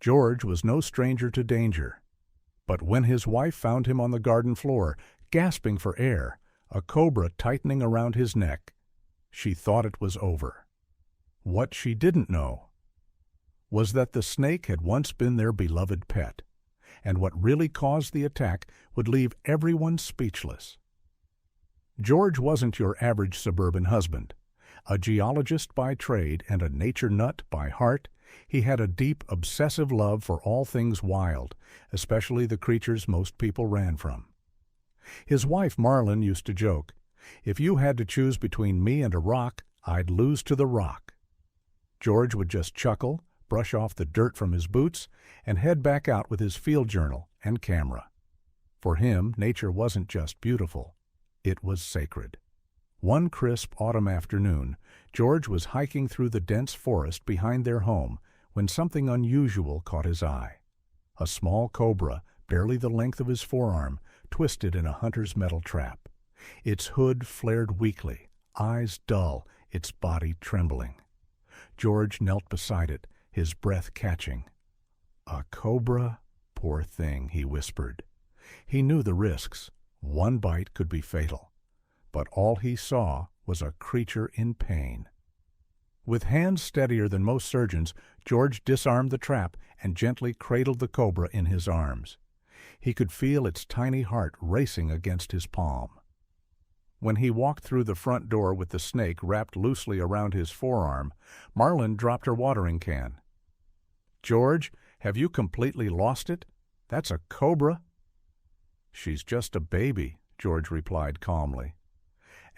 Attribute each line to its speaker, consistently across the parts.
Speaker 1: George was no stranger to danger. But when his wife found him on the garden floor, gasping for air, a cobra tightening around his neck, she thought it was over. What she didn't know was that the snake had once been their beloved pet, and what really caused the attack would leave everyone speechless. George wasn't your average suburban husband. A geologist by trade and a nature nut by heart, he had a deep, obsessive love for all things wild, especially the creatures most people ran from. His wife Marlin used to joke, "If you had to choose between me and a rock, I'd lose to the rock." George would just chuckle, brush off the dirt from his boots, and head back out with his field journal and camera. For him, nature wasn't just beautiful. It was sacred. One crisp autumn afternoon, George was hiking through the dense forest behind their home when something unusual caught his eye. A small cobra, barely the length of his forearm, twisted in a hunter's metal trap. Its hood flared weakly, eyes dull, its body trembling. George knelt beside it, his breath catching. "A cobra? Poor thing," he whispered. He knew the risks. One bite could be fatal. But all he saw was a creature in pain. With hands steadier than most surgeons, George disarmed the trap and gently cradled the cobra in his arms. He could feel its tiny heart racing against his palm. When he walked through the front door with the snake wrapped loosely around his forearm, Marlin dropped her watering can. "George, have you completely lost it? That's a cobra." "She's just a baby," George replied calmly.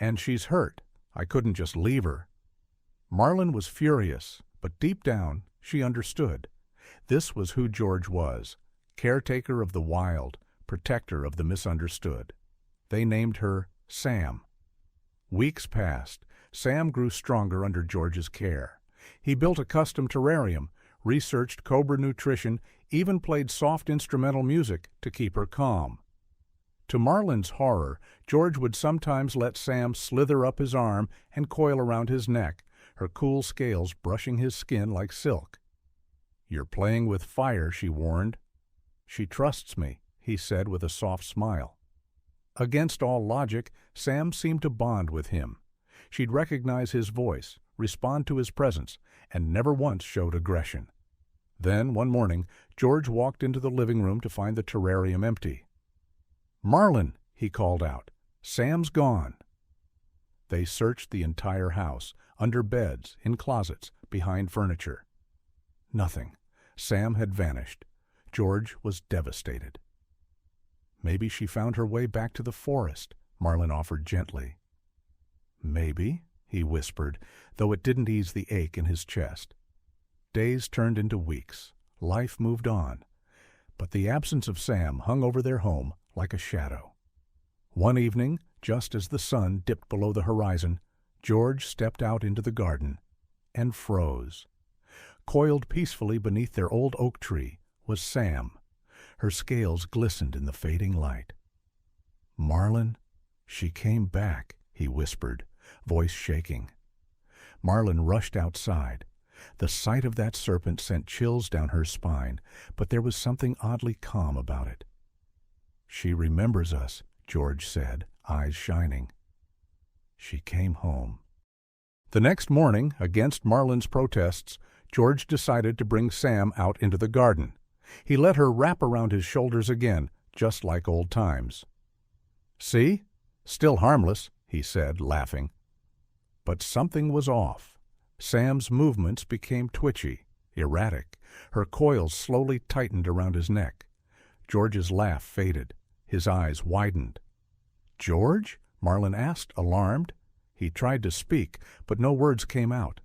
Speaker 1: "And she's hurt. I couldn't just leave her." Marlin was furious, but deep down she understood. This was who George was, caretaker of the wild, protector of the misunderstood. They named her Sam. Weeks passed. Sam grew stronger under George's care. He built a custom terrarium, researched cobra nutrition, even played soft instrumental music to keep her calm. To Marlin's horror, George would sometimes let Sam slither up his arm and coil around his neck, her cool scales brushing his skin like silk. "You're playing with fire," she warned. "She trusts me," he said with a soft smile. Against all logic, Sam seemed to bond with him. She'd recognize his voice, respond to his presence, and never once showed aggression. Then, one morning, George walked into the living room to find the terrarium empty. "Marlin," he called out, "Sam's gone." They searched the entire house, under beds, in closets, behind furniture. Nothing. Sam had vanished. George was devastated. "Maybe she found her way back to the forest," Marlin offered gently. "Maybe," he whispered, though it didn't ease the ache in his chest. Days turned into weeks. Life moved on. But the absence of Sam hung over their home like a shadow. One evening, just as the sun dipped below the horizon, George stepped out into the garden and froze. Coiled peacefully beneath their old oak tree was Sam. Her scales glistened in the fading light. "Marlin, she came back," he whispered, voice shaking. Marlin rushed outside. The sight of that serpent sent chills down her spine, but there was something oddly calm about it. "She remembers us," George said, eyes shining. "She came home." The next morning, against Marlin's protests, George decided to bring Sam out into the garden. He let her wrap around his shoulders again, just like old times. "See? Still harmless," he said, laughing. But something was off. Sam's movements became twitchy, erratic. Her coils slowly tightened around his neck. George's laugh faded. His eyes widened. "George?" Marlin asked, alarmed. He tried to speak, but no words came out.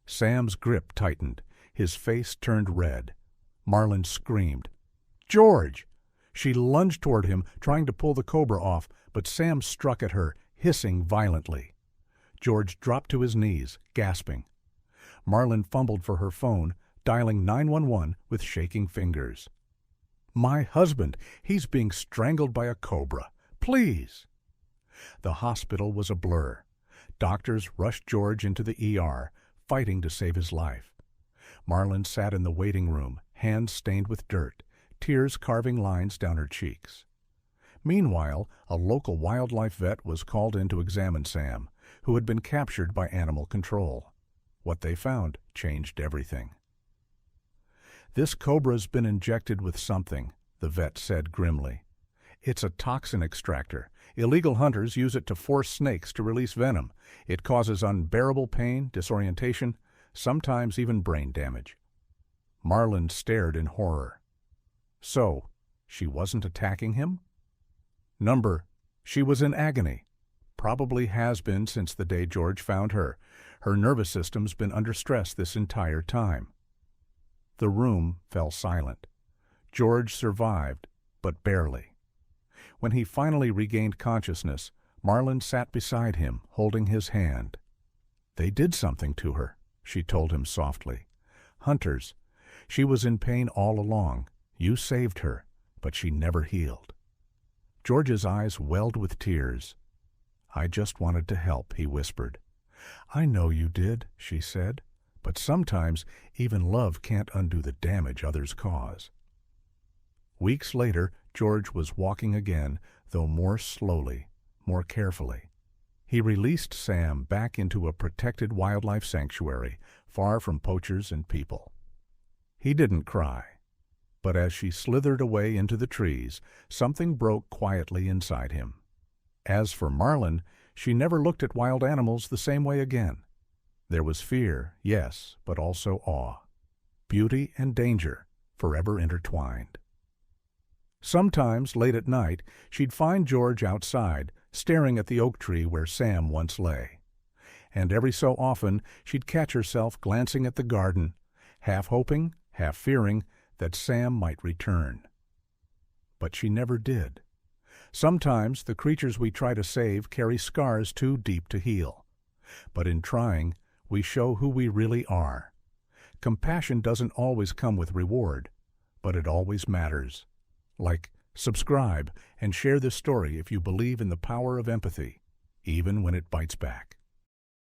Speaker 1: Sam's grip tightened. His face turned red. Marlin screamed. "George!" She lunged toward him, trying to pull the cobra off, but Sam struck at her, hissing violently. George dropped to his knees, gasping. Marlin fumbled for her phone, dialing 911 with shaking fingers. "My husband! He's being strangled by a cobra! Please!" The hospital was a blur. Doctors rushed George into the ER, fighting to save his life. Marlin sat in the waiting room, hands stained with dirt, tears carving lines down her cheeks. Meanwhile, a local wildlife vet was called in to examine Sam, who had been captured by animal control. What they found changed everything. "This cobra's been injected with something," the vet said grimly. "It's a toxin extractor. Illegal hunters use it to force snakes to release venom. It causes unbearable pain, disorientation, sometimes even brain damage." Marlin stared in horror. So, she wasn't attacking him? She was in agony. Probably has been since the day George found her. Her nervous system's been under stress this entire time. The room fell silent. George survived, but barely. When he finally regained consciousness, Marlin sat beside him, holding his hand. "They did something to her," she told him softly. "Hunters. She was in pain all along. You saved her, but she never healed." George's eyes welled with tears. "I just wanted to help," he whispered. "I know you did," she said, "but sometimes even love can't undo the damage others cause." Weeks later, George was walking again, though more slowly, more carefully. He released Sam back into a protected wildlife sanctuary, far from poachers and people. He didn't cry, but as she slithered away into the trees, something broke quietly inside him. As for Marlin, she never looked at wild animals the same way again. There was fear, yes, but also awe. Beauty and danger, forever intertwined. Sometimes, late at night, she'd find George outside, staring at the oak tree where Sam once lay. And every so often she'd catch herself glancing at the garden, half hoping, half fearing that Sam might return. But she never did. Sometimes the creatures we try to save carry scars too deep to heal. But in trying, we show who we really are. Compassion doesn't always come with reward, but it always matters. Like, subscribe and share this story if you believe in the power of empathy, even when it bites back.